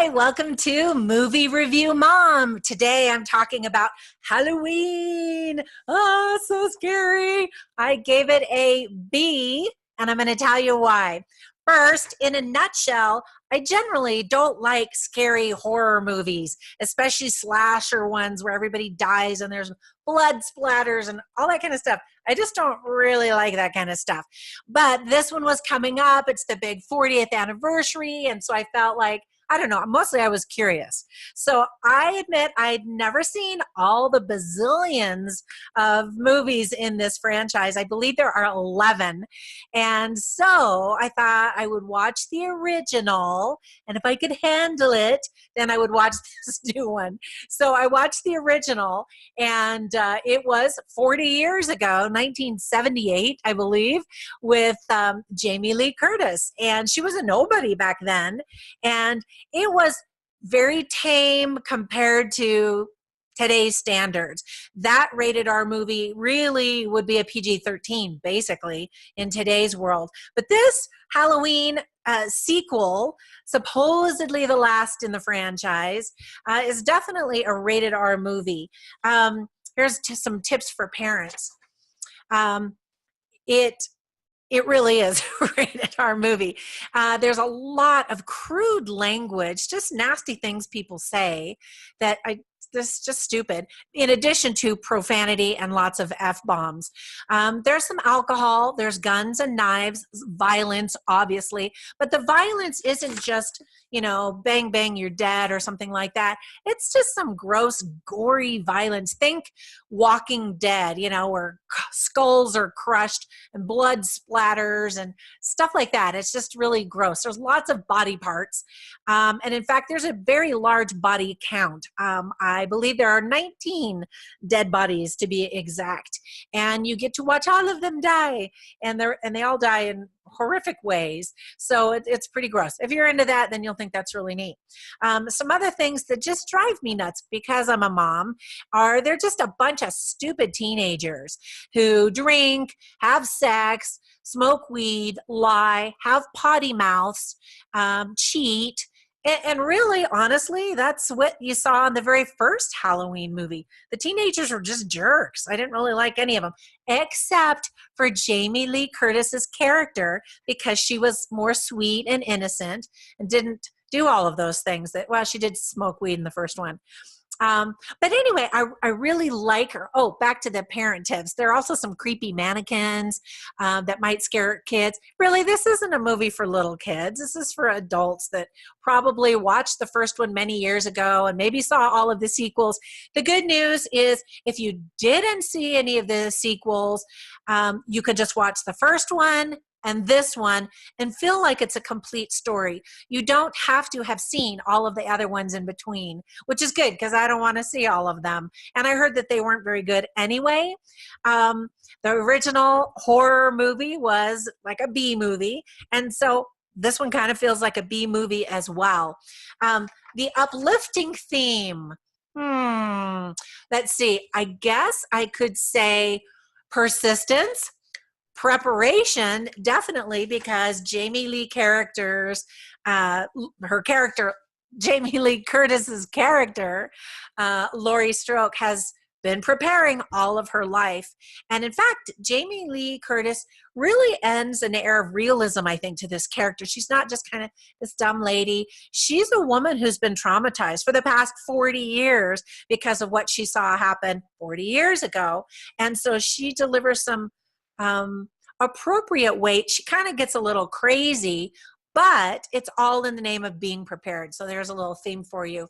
Hi, welcome to Movie Review Mom. Today I'm talking about Halloween. Oh, so scary. I gave it a B, and I'm going to tell you why. First, in a nutshell, I generally don't like scary horror movies, especially slasher ones where everybody dies and there's blood splatters and all that kind of stuff. I just don't really like that kind of stuff. But this one was coming up. It's the big 40th anniversary. And so I felt like, I don't know, mostly I was curious. So I admit I'd never seen all the bazillions of movies in this franchise. I believe there are 11. And so I thought I would watch the original. And if I could handle it, then I would watch this new one. So I watched the original, and it was 40 years ago, 1978, I believe, with Jamie Lee Curtis. And she was a nobody back then. And it was very tame compared to today's standards. That rated R movie really would be a PG-13, basically, in today's world. But this Halloween sequel, supposedly the last in the franchise, is definitely a rated R movie. Here's some tips for parents. It really is a rated R movie. There's a lot of crude language, just nasty things people say that this is just stupid, in addition to profanity and lots of F-bombs. There's some alcohol, there's guns and knives, violence, obviously, but the violence isn't just, bang, bang, you're dead or something like that. It's just some gross, gory violence. Think Walking Dead, where skulls are crushed and blood splatters and stuff like that. It's just really gross. There's lots of body parts. And in fact, there's a very large body count. I believe there are 19 dead bodies to be exact. And you get to watch all of them die. And they all die in horrific ways. So it's pretty gross. If you're into that, then you'll think that's really neat. Some other things that just drive me nuts because I'm a mom are they're just a bunch of stupid teenagers who drink, have sex, smoke weed, lie, have potty mouths, cheat. And really, honestly, that's what you saw in the very first Halloween movie. The teenagers were just jerks. I didn't really like any of them, except for Jamie Lee Curtis's character, because she was more sweet and innocent and didn't do all of those things. She did smoke weed in the first one. But anyway, I really like her. Oh, back to the parent tips. There are also some creepy mannequins that might scare kids. Really, this isn't a movie for little kids. This is for adults that probably watched the first one many years ago and maybe saw all of the sequels. The good news is if you didn't see any of the sequels, you could just watch the first one and this one and feel like it's a complete story. You don't have to have seen all of the other ones in between, which is good because I don't want to see all of them. And I heard that they weren't very good anyway. The original horror movie was like a B movie. And so this one kind of feels like a B movie as well. The uplifting theme. Let's see. I guess I could say persistence. Preparation, definitely, because Jamie Lee Jamie Lee Curtis's character, Laurie Strode, has been preparing all of her life. And in fact, Jamie Lee Curtis really ends an air of realism, I think, to this character. She's not just kind of this dumb lady. She's a woman who's been traumatized for the past 40 years because of what she saw happen 40 years ago. And so she delivers some appropriate weight. She kind of gets a little crazy, but it's all in the name of being prepared. So there's a little theme for you.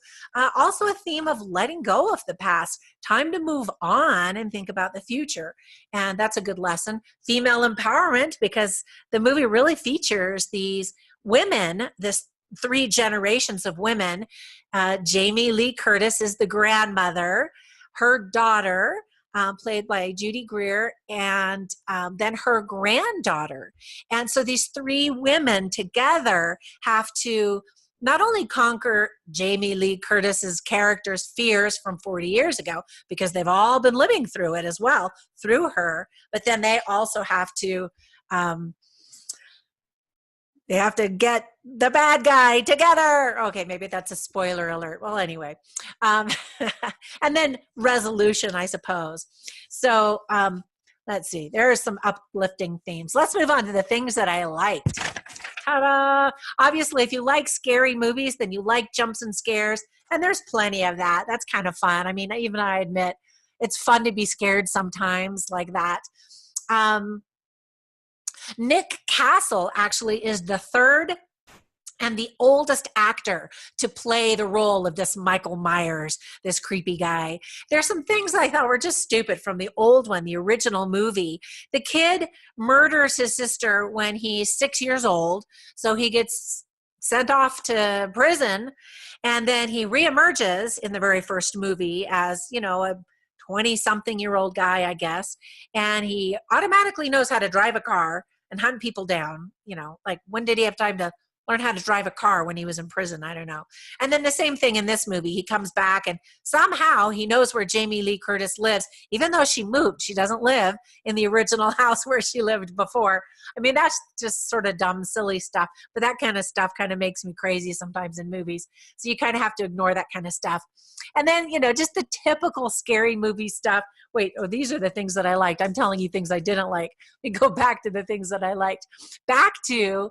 Also a theme of letting go of the past. Time to move on and think about the future. And that's a good lesson. Female empowerment, because the movie really features these women, this 3 generations of women. Jamie Lee Curtis is the grandmother, her daughter, played by Judy Greer, and then her granddaughter. And so these 3 women together have to not only conquer Jamie Lee Curtis's character's fears from 40 years ago, because they've all been living through it as well, through her, but then they also have to They have to get the bad guy together. Okay, maybe that's a spoiler alert. Well, anyway. Um, and then resolution, I suppose. So let's see. There are some uplifting themes. Let's move on to the things that I liked. Ta-da! Obviously, if you like scary movies, then you like jumps and scares. And there's plenty of that. That's kind of fun. I mean, even I admit it's fun to be scared sometimes like that. Nick Castle actually is the third and the oldest actor to play the role of this Michael Myers, this creepy guy. There's some things I thought were just stupid from the old one, the original movie. The kid murders his sister when he's 6 years old, so he gets sent off to prison, and then he reemerges in the very first movie as, you know, a 20-something-year-old guy, I guess, and he automatically knows how to drive a car and hunt people down. You know, like, when did he have time to learn how to drive a car when he was in prison? I don't know. And then the same thing in this movie. He comes back and somehow he knows where Jamie Lee Curtis lives, even though she moved. She doesn't live in the original house where she lived before. I mean, that's just sort of dumb, silly stuff. But that kind of stuff kind of makes me crazy sometimes in movies. So you kind of have to ignore that kind of stuff. And then, you know, just the typical scary movie stuff. Wait, oh, these are the things that I liked. I'm telling you things I didn't like. We go back to the things that I liked. Back to,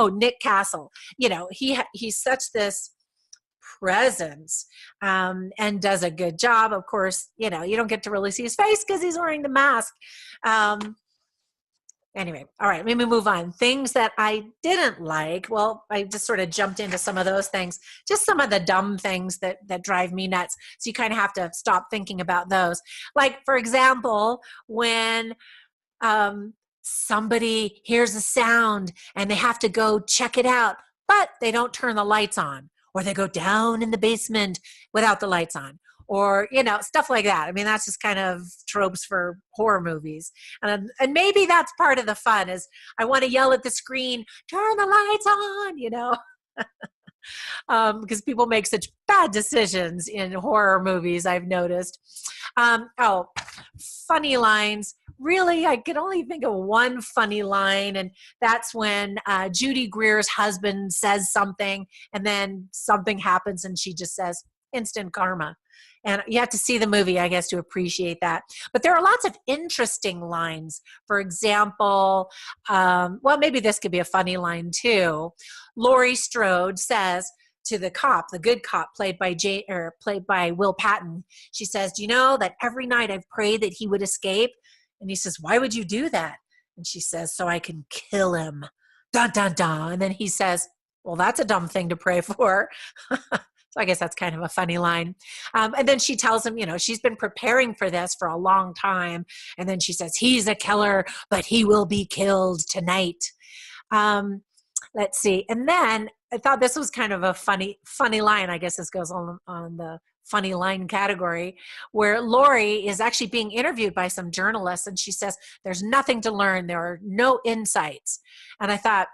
Nick Castle. You know, he's such this presence and does a good job. Of course, you know, you don't get to really see his face because he's wearing the mask. Anyway, all right, let me move on. Things that I didn't like. Well, I just sort of jumped into some of those things, just some of the dumb things that drive me nuts. So you kind of have to stop thinking about those. Like, for example, when somebody hears a sound and they have to go check it out, but they don't turn the lights on, or they go down in the basement without the lights on, or, you know, stuff like that. I mean, that's just kind of tropes for horror movies. And maybe that's part of the fun, is I want to yell at the screen, turn the lights on, you know, because people make such bad decisions in horror movies, I've noticed. Funny lines. Really, I could only think of one funny line, and that's when Judy Greer's husband says something, and then something happens, and she just says, instant karma. And you have to see the movie, I guess, to appreciate that. But there are lots of interesting lines. For example, well, maybe this could be a funny line too. Laurie Strode says to the cop, the good cop, played by Will Patton, she says, "Do you know that every night I've prayed that he would escape?" And he says, "Why would you do that?" And she says, "So I can kill him." Dun, dun, dun. And then he says, "Well, that's a dumb thing to pray for." So I guess that's kind of a funny line. And then she tells him, you know, she's been preparing for this for a long time. And then she says, "He's a killer, but he will be killed tonight." Let's see. And then I thought this was kind of a funny line. I guess this goes on the funny line category, where Laurie is actually being interviewed by some journalists, and she says, "There's nothing to learn. There are no insights." And I thought,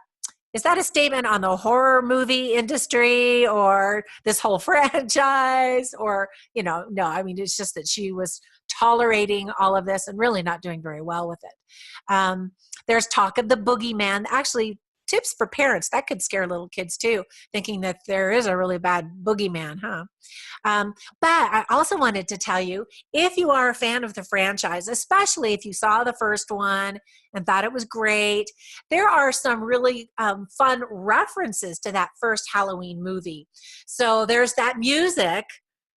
is that a statement on the horror movie industry or this whole franchise? Or, you know, no, I mean, it's just that she was tolerating all of this and really not doing very well with it. There's talk of the boogeyman. Actually, tips for parents, that could scare little kids too, thinking that there is a really bad boogeyman, huh? But I also wanted to tell you, if you are a fan of the franchise, especially if you saw the first one and thought it was great, there are some really fun references to that first Halloween movie. So there's that music,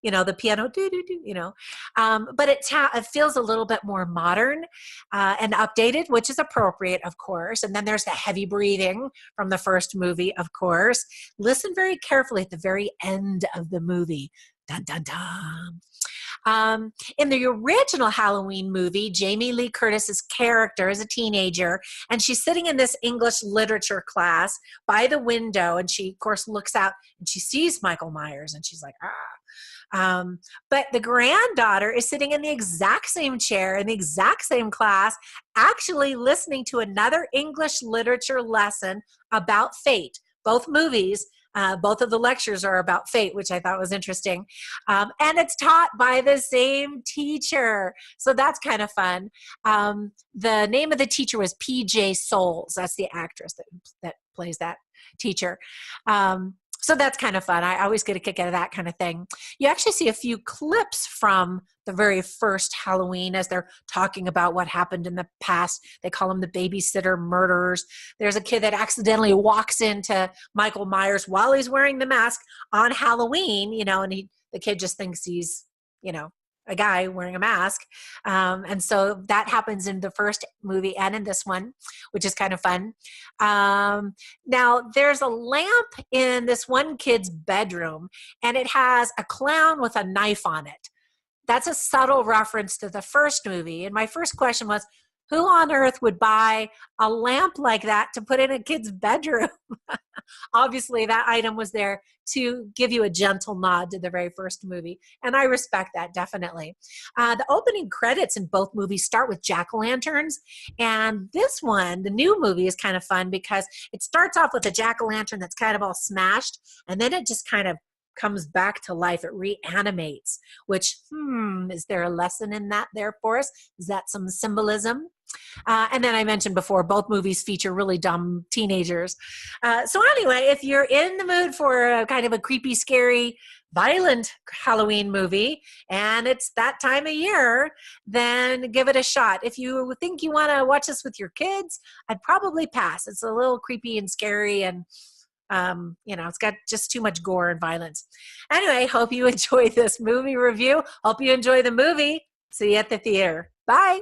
you know, the piano, do, you know, but it feels a little bit more modern and updated, which is appropriate, of course. And then there's the heavy breathing from the first movie, of course. Listen very carefully at the very end of the movie. Dun, dun, dun. In the original Halloween movie, Jamie Lee Curtis's character is a teenager, and she's sitting in this English literature class by the window, and she, of course, looks out and she sees Michael Myers, and she's like, ah. But the granddaughter is sitting in the exact same chair in the exact same class, actually listening to another English literature lesson about fate, both movies, Both of the lectures are about fate, which I thought was interesting. And it's taught by the same teacher. So that's kind of fun. The name of the teacher was PJ Souls. That's the actress that plays that teacher. So that's kind of fun. I always get a kick out of that kind of thing. You actually see a few clips from the very first Halloween as they're talking about what happened in the past. They call them the babysitter murderers. There's a kid that accidentally walks into Michael Myers while he's wearing the mask on Halloween, and the kid just thinks he's, a guy wearing a mask. And so that happens in the first movie and in this one, which is kind of fun. Now, there's a lamp in this one kid's bedroom, and it has a clown with a knife on it. That's a subtle reference to the first movie. And my first question was, who on earth would buy a lamp like that to put in a kid's bedroom? Obviously, that item was there to give you a gentle nod to the very first movie. And I respect that, definitely. The opening credits in both movies start with jack-o'-lanterns. And this one, the new movie, is kind of fun because it starts off with a jack-o'-lantern that's kind of all smashed. And then it just kind of comes back to life. It reanimates, which, is there a lesson in that there for us? Is that some symbolism? And then I mentioned before, both movies feature really dumb teenagers. So anyway, if you're in the mood for a kind of a creepy, scary, violent Halloween movie, and it's that time of year, then give it a shot. If you think you want to watch this with your kids, I'd probably pass. It's a little creepy and scary, and it's got just too much gore and violence. Anyway, hope you enjoy this movie review. Hope you enjoy the movie. See you at the theater. Bye.